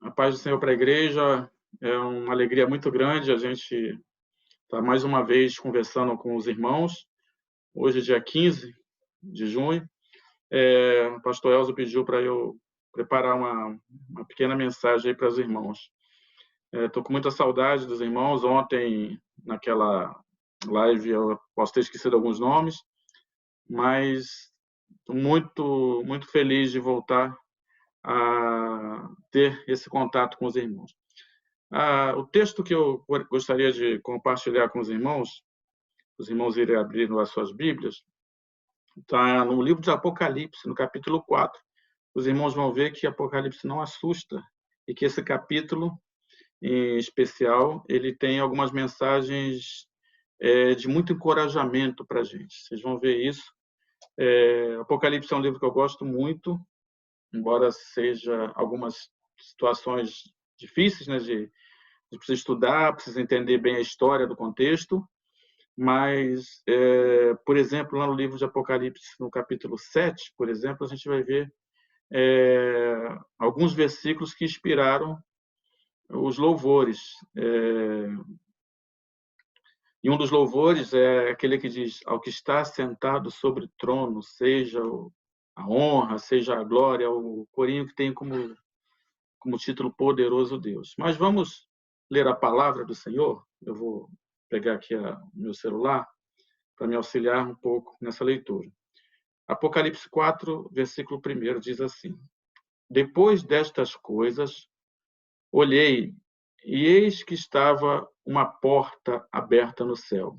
A paz do Senhor para a igreja. É uma alegria muito grande a gente estar mais uma vez conversando com os irmãos. Hoje, dia 15 de junho, o pastor Elzo pediu para eu preparar uma pequena mensagem aí para os irmãos. Estou com muita saudade dos irmãos. Ontem, naquela live, eu posso ter esquecido alguns nomes, mas estou muito, muito feliz de voltar a ter esse contato com os irmãos. O texto que eu gostaria de compartilhar com os irmãos irem abrindo as suas Bíblias, está no livro de Apocalipse, no capítulo 4. Os irmãos vão ver que Apocalipse não assusta e que esse capítulo, em especial, ele tem algumas mensagens de muito encorajamento para a gente. Vocês vão ver isso. Apocalipse é um livro que eu gosto muito, embora seja algumas situações difíceis, né, de precisa estudar, precisa entender bem a história do contexto, mas, por exemplo, lá no livro de Apocalipse, no capítulo 7, por exemplo, a gente vai ver alguns versículos que inspiraram os louvores. E um dos louvores é aquele que diz: ao que está sentado sobre o trono, seja a honra, seja a glória, o corinho que tem como título Poderoso Deus. Mas vamos ler a palavra do Senhor. Eu vou pegar aqui o meu celular para me auxiliar um pouco nessa leitura. Apocalipse 4, versículo 1 diz assim: depois destas coisas, olhei, e eis que estava uma porta aberta no céu.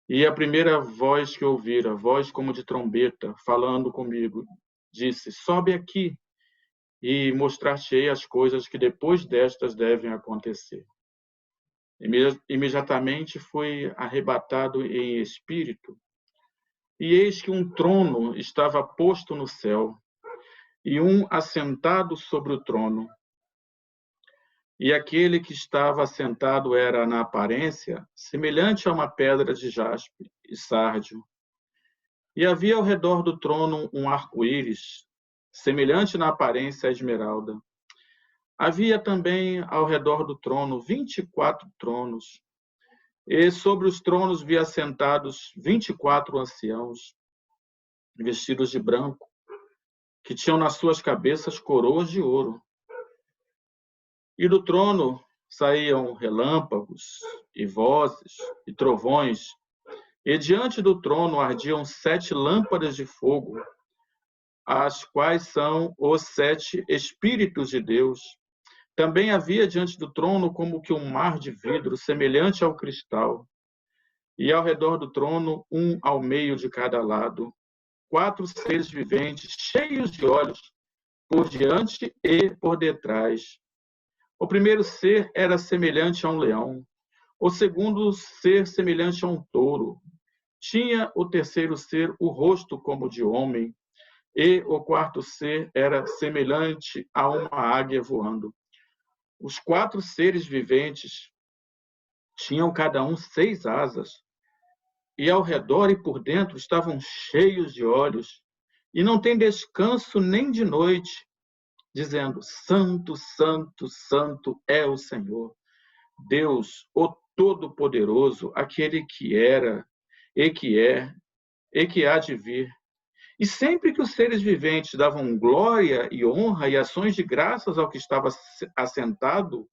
E a primeira voz que ouvira, voz como de trombeta, falando comigo, disse: sobe aqui, e mostrar-te-ei as coisas que depois destas devem acontecer. Imediatamente fui arrebatado em espírito, e eis que um trono estava posto no céu, e um assentado sobre o trono. E aquele que estava assentado era, na aparência, semelhante a uma pedra de jaspe e sárdio. E havia ao redor do trono um arco-íris, semelhante na aparência a esmeralda. Havia também ao redor do trono 24 tronos, e sobre os tronos vi assentados 24 anciãos, vestidos de branco, que tinham nas suas cabeças coroas de ouro. E do trono saíam relâmpagos e vozes e trovões, e diante do trono ardiam 7 lâmpadas de fogo, as quais são os 7 Espíritos de Deus. Também havia diante do trono como que um mar de vidro, semelhante ao cristal, e ao redor do trono, um ao meio de cada lado, 4 seres viventes, cheios de olhos, por diante e por detrás. O primeiro ser era semelhante a um leão, o segundo ser semelhante a um touro. Tinha o terceiro ser o rosto como de homem, e o quarto ser era semelhante a uma águia voando. Os 4 seres viventes tinham cada um 6 asas, e ao redor e por dentro estavam cheios de olhos, e não tem descanso nem de noite, dizendo: Santo, Santo, Santo é o Senhor, Deus, o Todo-Poderoso, aquele que era, e que é, e que há de vir. E sempre que os seres viventes davam glória e honra e ações de graças ao que estava assentado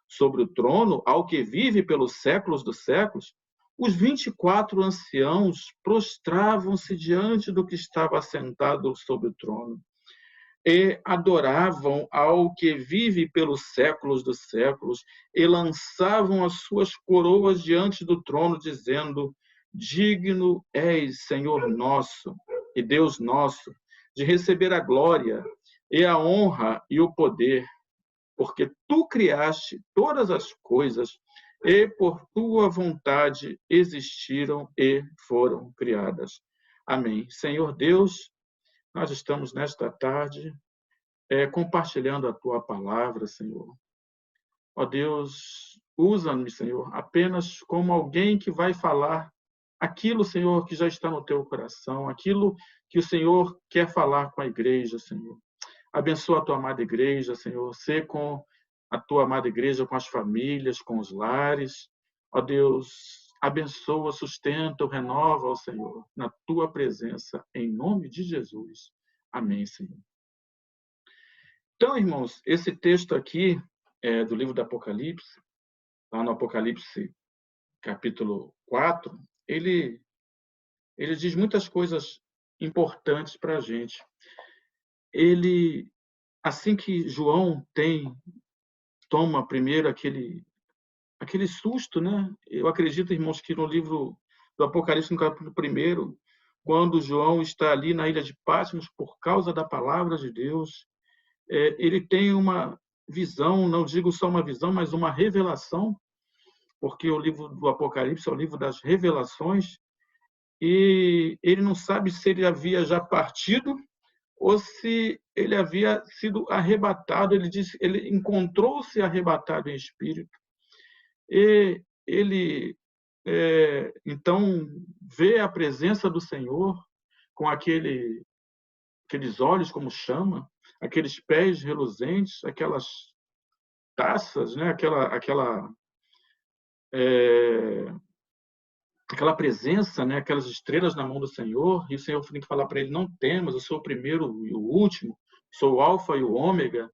sobre o trono, ao que vive pelos séculos dos séculos, os 24 anciãos prostravam-se diante do que estava assentado sobre o trono e adoravam ao que vive pelos séculos dos séculos e lançavam as suas coroas diante do trono, dizendo: digno és, Senhor nosso e Deus nosso, de receber a glória e a honra e o poder, porque tu criaste todas as coisas e por tua vontade existiram e foram criadas. Amém. Senhor Deus, nós estamos nesta tarde compartilhando a tua palavra, Senhor. Ó Deus, usa-me, Senhor, apenas como alguém que vai falar aquilo, Senhor, que já está no teu coração, aquilo que o Senhor quer falar com a igreja, Senhor. Abençoa a tua amada igreja, Senhor. Sê com a tua amada igreja, com as famílias, com os lares. Ó Deus, abençoa, sustenta, renova, ó Senhor, na tua presença, em nome de Jesus. Amém, Senhor. Então, irmãos, esse texto aqui do livro do Apocalipse, lá no Apocalipse capítulo 4, ele diz muitas coisas importantes para a gente. Ele, assim que João toma primeiro aquele susto, né? Eu acredito, irmãos, que no livro do Apocalipse, no capítulo 1, quando João está ali na ilha de Patmos por causa da palavra de Deus, ele tem uma visão, não digo só uma visão, mas uma revelação, porque o livro do Apocalipse é o livro das revelações, e ele não sabe se ele havia já partido ou se ele havia sido arrebatado. Ele disse, ele encontrou-se arrebatado em espírito, e ele então vê a presença do Senhor com aqueles olhos como chama, aqueles pés reluzentes, aquelas taças, né? Aquela presença, né? Aquelas estrelas na mão do Senhor, e o Senhor tem que falar para ele: não temas, eu sou o primeiro e o último, sou o alfa e o ômega,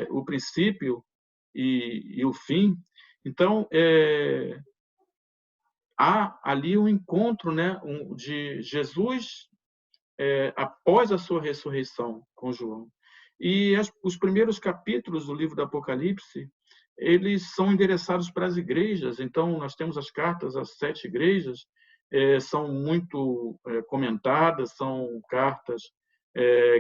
o princípio e o fim. Então, há ali um encontro, né, de Jesus após a sua ressurreição com João. E os primeiros capítulos do livro do Apocalipse, eles são endereçados para as igrejas. Então, nós temos as cartas às 7 igrejas, são muito comentadas, são cartas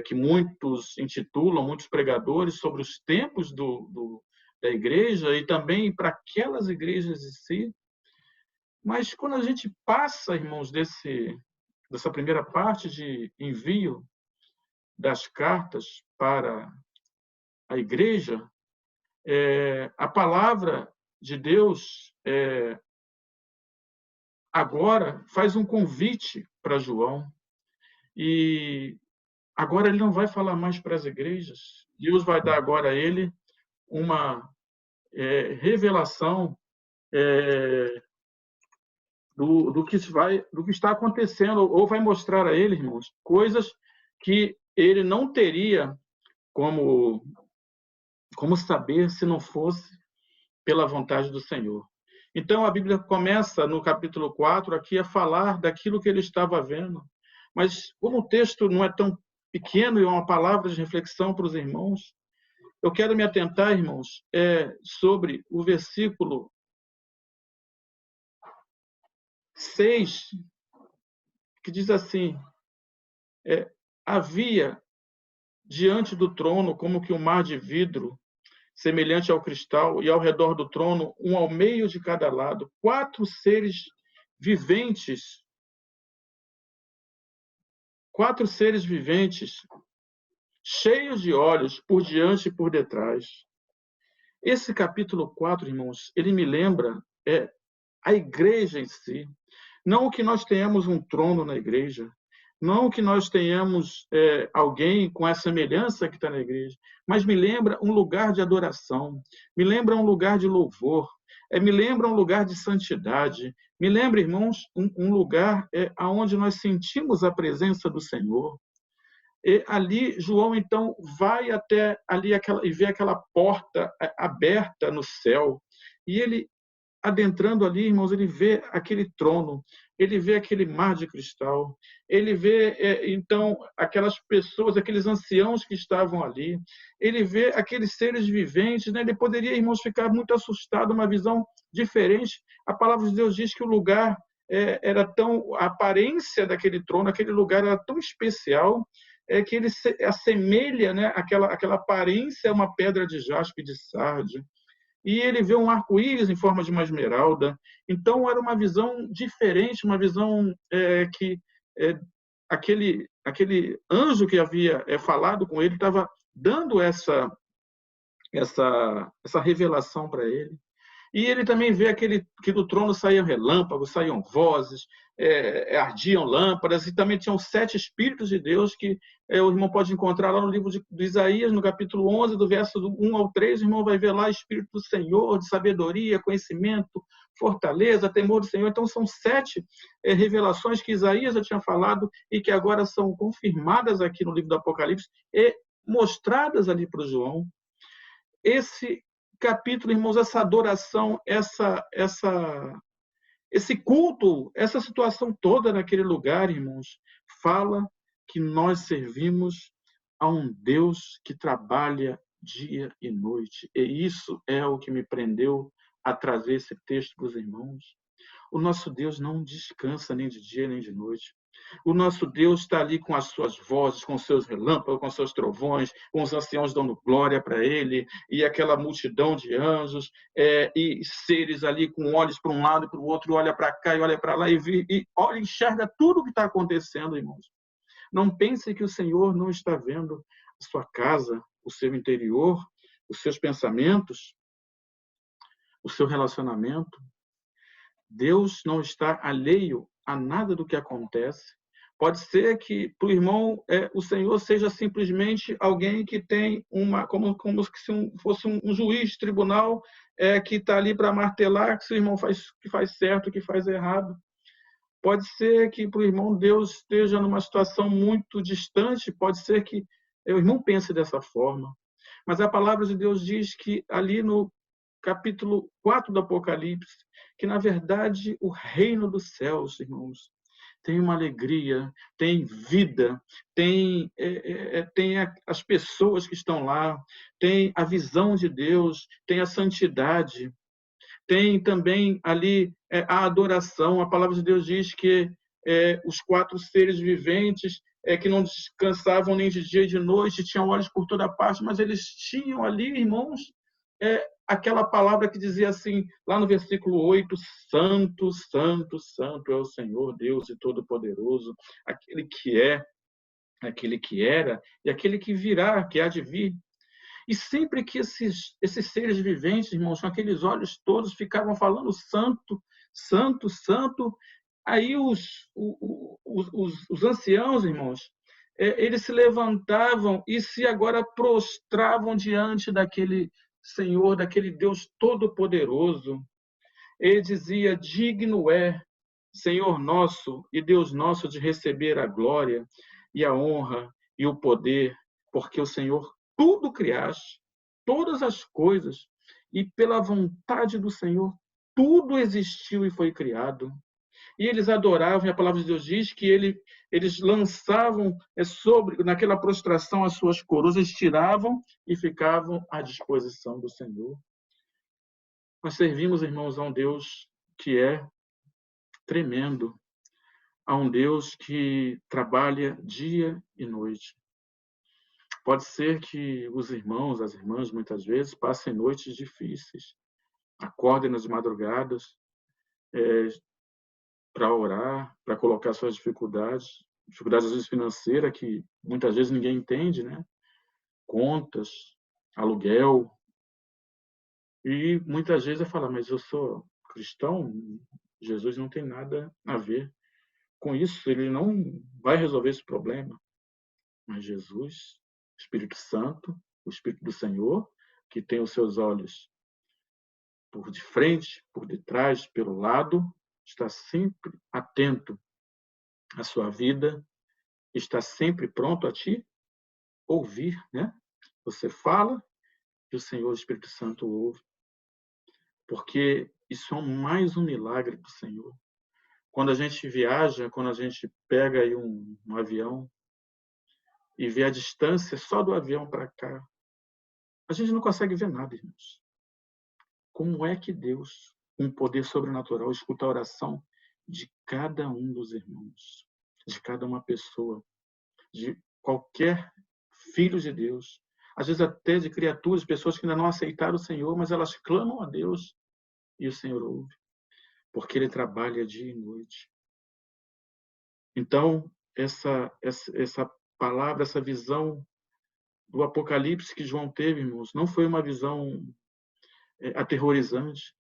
que muitos intitulam, muitos pregadores, sobre os tempos da igreja e também para aquelas igrejas em si. Mas quando a gente passa, irmãos, dessa primeira parte de envio das cartas para a igreja, a palavra de Deus agora faz um convite para João, e agora ele não vai falar mais para as igrejas. Deus vai dar agora a ele uma revelação do que está acontecendo, ou vai mostrar a ele, irmãos, coisas que ele não teria como saber se não fosse pela vontade do Senhor. Então, a Bíblia começa no capítulo 4 aqui a falar daquilo que ele estava vendo, mas como o texto não é tão pequeno e é uma palavra de reflexão para os irmãos, eu quero me atentar, irmãos, sobre o versículo 6, que diz assim: havia diante do trono como que um mar de vidro, semelhante ao cristal, e ao redor do trono, um ao meio de cada lado, 4 seres viventes. 4 seres viventes, cheios de olhos, por diante e por detrás. Esse capítulo 4, irmãos, ele me lembra a igreja em si. Não que nós tenhamos um trono na igreja, não que nós tenhamos alguém com a semelhança que está na igreja, mas me lembra um lugar de adoração, me lembra um lugar de louvor, me lembra um lugar de santidade, me lembra, irmãos, um lugar onde nós sentimos a presença do Senhor. E ali, João, então, vai até ali e vê aquela porta aberta no céu, e ele, adentrando ali, irmãos, ele vê aquele trono, ele vê aquele mar de cristal, ele vê, então, aquelas pessoas, aqueles anciãos que estavam ali, ele vê aqueles seres viventes, né? Ele poderia, irmãos, ficar muito assustado, uma visão diferente. A palavra de Deus diz que o lugar a aparência daquele trono, aquele lugar era tão especial, que ele assemelha, né, aquela aparência a uma pedra de jaspe de sárdio. E ele vê um arco-íris em forma de uma esmeralda. Então, era uma visão diferente, uma visão que aquele anjo que havia falado com ele estava dando essa revelação para ele. E ele também vê que do trono saíam relâmpagos, saíam vozes, ardiam lâmpadas, e também tinham 7 Espíritos de Deus que o irmão pode encontrar lá no livro de Isaías, no capítulo 11, do verso 1 ao 3, o irmão vai ver lá Espírito do Senhor, de sabedoria, conhecimento, fortaleza, temor do Senhor. Então são 7 revelações que Isaías já tinha falado e que agora são confirmadas aqui no livro do Apocalipse e mostradas ali para o João. Esse capítulo, irmãos, essa adoração, esse culto, essa situação toda naquele lugar, irmãos, fala que nós servimos a um Deus que trabalha dia e noite. E isso é o que me prendeu a trazer esse texto para os irmãos. O nosso Deus não descansa nem de dia nem de noite. O nosso Deus está ali com as suas vozes, com seus relâmpagos, com seus trovões, com os anciãos dando glória para ele, e aquela multidão de anjos, e seres ali com olhos para um lado e para o outro, olha para cá e olha para lá, e olha, enxerga tudo o que está acontecendo, irmãos. Não pense que o Senhor não está vendo a sua casa, o seu interior, os seus pensamentos, o seu relacionamento. Deus não está alheio a nada do que acontece. Pode ser que para o irmão o Senhor seja simplesmente alguém que tem como se fosse um juiz de tribunal que está ali para martelar que o irmão que faz certo, que faz errado. Pode ser que para o irmão Deus esteja numa situação muito distante, pode ser que o irmão pense dessa forma. Mas a palavra de Deus diz que ali no capítulo 4 do Apocalipse, que na verdade o reino dos céus, irmãos, tem uma alegria, tem vida, tem as pessoas que estão lá, tem a visão de Deus, tem a santidade, tem também ali a adoração. A palavra de Deus diz que os 4 seres viventes que não descansavam nem de dia e de noite, tinham olhos por toda parte, mas eles tinham ali, irmãos, aquela palavra que dizia assim, lá no versículo 8, Santo, Santo, Santo é o Senhor Deus e Todo-Poderoso, aquele que é, aquele que era e aquele que virá, que há de vir. E sempre que esses seres viventes, irmãos, com aqueles olhos todos, ficavam falando Santo, Santo, Santo, aí os anciãos, irmãos, eles se levantavam e se agora prostravam diante daquele Senhor, daquele Deus Todo-Poderoso. Ele dizia, digno é, Senhor nosso e Deus nosso, de receber a glória e a honra e o poder, porque o Senhor tudo criaste, todas as coisas, e pela vontade do Senhor tudo existiu e foi criado. E eles adoravam, e a palavra de Deus diz que eles lançavam naquela prostração as suas coroas, eles tiravam e ficavam à disposição do Senhor. Nós servimos, irmãos, a um Deus que é tremendo, a um Deus que trabalha dia e noite. Pode ser que os irmãos, as irmãs, muitas vezes, passem noites difíceis, acordem nas madrugadas para orar, para colocar suas dificuldades às vezes financeiras, que muitas vezes ninguém entende, né? Contas, aluguel. E muitas vezes eu falo, mas eu sou cristão, Jesus não tem nada a ver com isso, ele não vai resolver esse problema. Mas Jesus, Espírito Santo, o Espírito do Senhor, que tem os seus olhos por de frente, por detrás, pelo lado, está sempre atento à sua vida, está sempre pronto a te ouvir, né? Você fala e o Senhor, o Espírito Santo, ouve. Porque isso é mais um milagre do Senhor. Quando a gente viaja, quando a gente pega aí um avião e vê a distância só do avião para cá, a gente não consegue ver nada, irmãos. Como é que Deus, com um poder sobrenatural, escuta a oração de cada um dos irmãos, de cada uma pessoa, de qualquer filho de Deus, às vezes até de criaturas, pessoas que ainda não aceitaram o Senhor, mas elas clamam a Deus e o Senhor ouve, porque Ele trabalha dia e noite. Então, essa palavra, essa visão do Apocalipse que João teve, irmãos, não foi uma visão aterrorizante,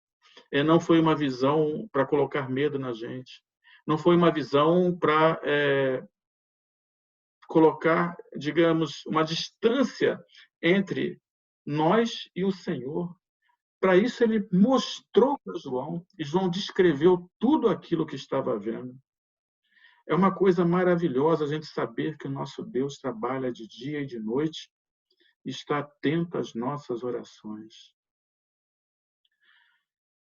não foi uma visão para colocar medo na gente, não foi uma visão para colocar, digamos, uma distância entre nós e o Senhor. Para isso, ele mostrou para João, e João descreveu tudo aquilo que estava vendo. É uma coisa maravilhosa a gente saber que o nosso Deus trabalha de dia e de noite e está atento às nossas orações.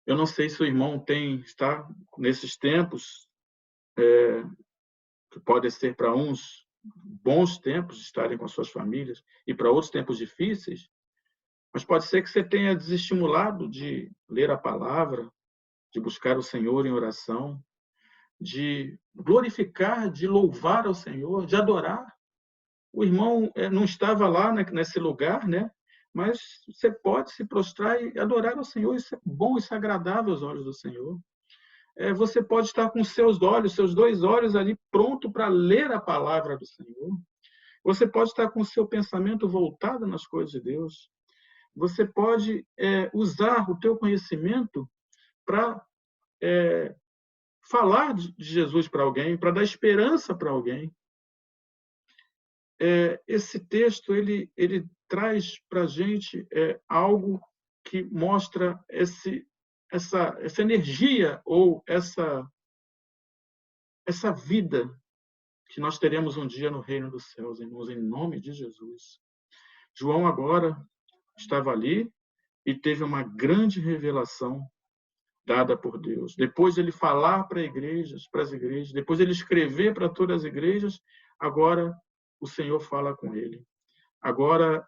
Eu não sei se o irmão está nesses tempos, que podem ser para uns bons tempos de estarem com as suas famílias e para outros tempos difíceis, mas pode ser que você tenha desestimulado de ler a palavra, de buscar o Senhor em oração, de glorificar, de louvar ao Senhor, de adorar. O irmão não estava lá nesse lugar, né? Mas você pode se prostrar e adorar ao Senhor. Isso é bom, isso é agradável aos olhos do Senhor. Você pode estar com seus olhos, seus 2 olhos ali pronto para ler a palavra do Senhor. Você pode estar com o seu pensamento voltado nas coisas de Deus. Você pode usar o teu conhecimento para falar de Jesus para alguém, para dar esperança para alguém. Esse texto ele traz para a gente algo que mostra essa energia ou essa vida que nós teremos um dia no reino dos céus, irmãos, em nome de Jesus. João agora estava ali e teve uma grande revelação dada por Deus. Depois de ele falar para as igrejas, depois de ele escrever para todas as igrejas, agora o Senhor fala com ele. Agora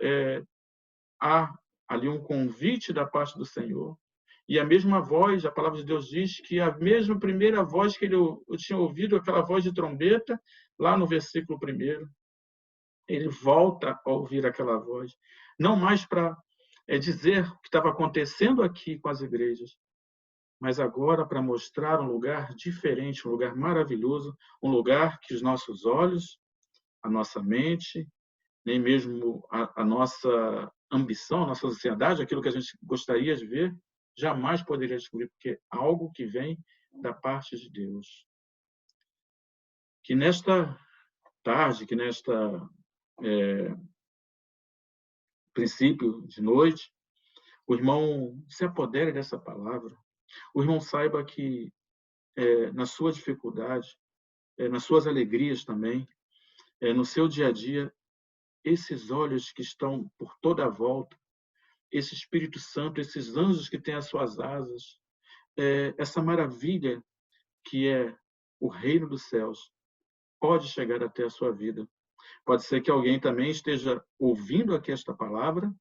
há ali um convite da parte do Senhor. E a mesma voz, a palavra de Deus diz que a mesma primeira voz que eu tinha ouvido, aquela voz de trombeta, lá no versículo 1, ele volta a ouvir aquela voz. Não mais para dizer o que estava acontecendo aqui com as igrejas, mas agora para mostrar um lugar diferente, um lugar maravilhoso, um lugar que os nossos olhos, a nossa mente, nem mesmo a nossa ambição, a nossa ansiedade, aquilo que a gente gostaria de ver, jamais poderia descobrir, porque é algo que vem da parte de Deus. Que nesta tarde, que nesta princípio de noite, o irmão se apodere dessa palavra. O irmão saiba que na sua dificuldade, nas suas alegrias também, no seu dia a dia, esses olhos que estão por toda a volta, esse Espírito Santo, esses anjos que têm as suas asas, essa maravilha que é o reino dos céus, pode chegar até a sua vida. Pode ser que alguém também esteja ouvindo aqui esta palavra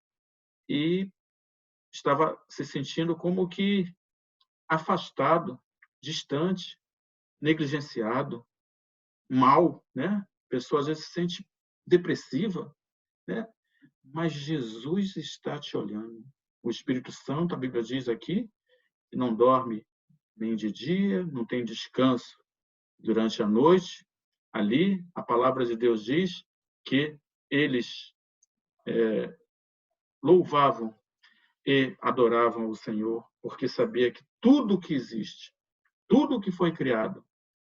e estava se sentindo como que afastado, distante, negligenciado, mal, né? A pessoa às vezes se sente depressiva, né? Mas Jesus está te olhando. O Espírito Santo, a Bíblia diz aqui, que não dorme nem de dia, não tem descanso durante a noite. Ali, a palavra de Deus diz que eles louvavam e adoravam o Senhor, porque sabia que tudo que existe, tudo que foi criado,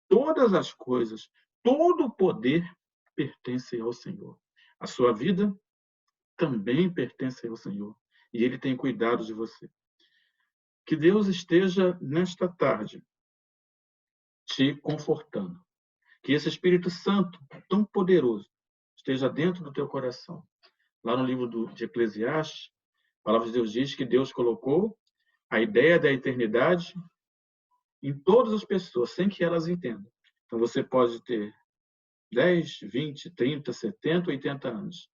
todas as coisas, todo o poder pertence ao Senhor. A sua vida também pertence ao Senhor. E Ele tem cuidado de você. Que Deus esteja, nesta tarde, te confortando. Que esse Espírito Santo, tão poderoso, esteja dentro do teu coração. Lá no livro de Eclesiastes, a palavra de Deus diz que Deus colocou a ideia da eternidade em todas as pessoas, sem que elas entendam. Então, você pode ter 10, 20, 30, 70, 80 anos.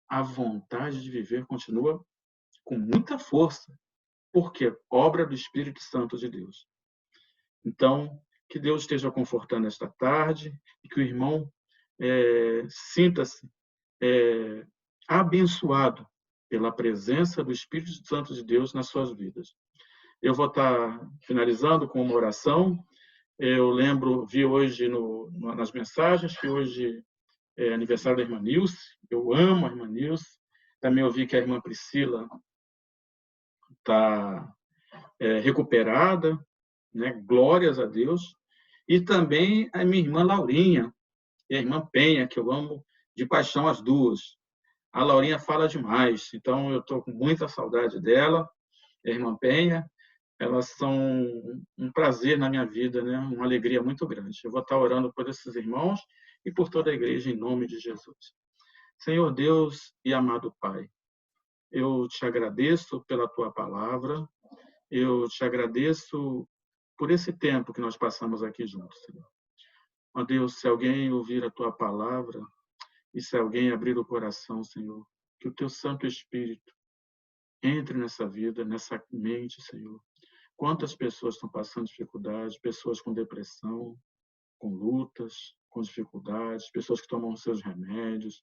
A vontade de viver continua com muita força, porque obra do Espírito Santo de Deus. Então, que Deus esteja confortando esta tarde e que o irmão sinta-se abençoado pela presença do Espírito Santo de Deus nas suas vidas. Eu vou estar finalizando com uma oração. Eu vi hoje nas mensagens que hoje é aniversário da irmã Nilce. Eu amo a irmã Nilce. Também ouvi que a irmã Priscila está recuperada, né? Glórias a Deus. E também a minha irmã Laurinha e a irmã Penha, que eu amo de paixão as duas. A Laurinha fala demais, então eu estou com muita saudade dela, e a irmã Penha. Elas são um prazer na minha vida, né? Uma alegria muito grande. Eu vou estar orando por esses irmãos e por toda a igreja, em nome de Jesus. Senhor Deus e amado Pai, eu te agradeço pela tua palavra, eu te agradeço por esse tempo que nós passamos aqui juntos, Senhor. Ó Deus, se alguém ouvir a tua palavra e se alguém abrir o coração, Senhor, que o teu Santo Espírito entre nessa vida, nessa mente, Senhor. Quantas pessoas estão passando dificuldades, pessoas com depressão, com lutas, com dificuldades, pessoas que tomam seus remédios.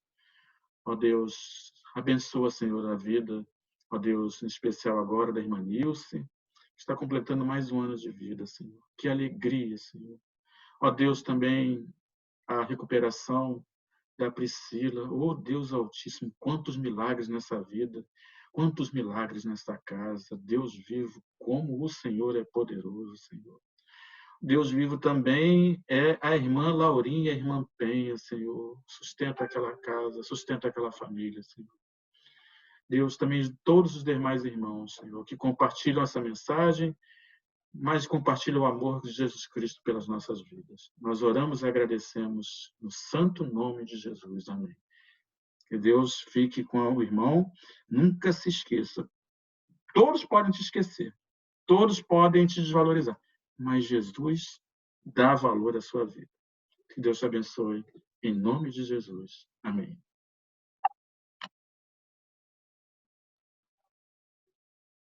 Ó Deus, abençoa, Senhor, a vida, ó Deus, em especial agora da irmã Nilce, que está completando mais um ano de vida, Senhor. Que alegria, Senhor. Ó Deus, também a recuperação da Priscila. Oh, Deus Altíssimo, quantos milagres nessa vida, quantos milagres nessa casa. Deus vivo, como o Senhor é poderoso, Senhor. Deus vivo também é a irmã Laurinha e a irmã Penha, Senhor. Sustenta aquela casa, sustenta aquela família, Senhor. Deus também todos os demais irmãos, Senhor, que compartilham essa mensagem, mas compartilham o amor de Jesus Cristo pelas nossas vidas. Nós oramos e agradecemos no santo nome de Jesus. Amém. Que Deus fique com o irmão. Nunca se esqueça. Todos podem te esquecer. Todos podem te desvalorizar. Mas Jesus dá valor à sua vida. Que Deus te abençoe. Em nome de Jesus. Amém.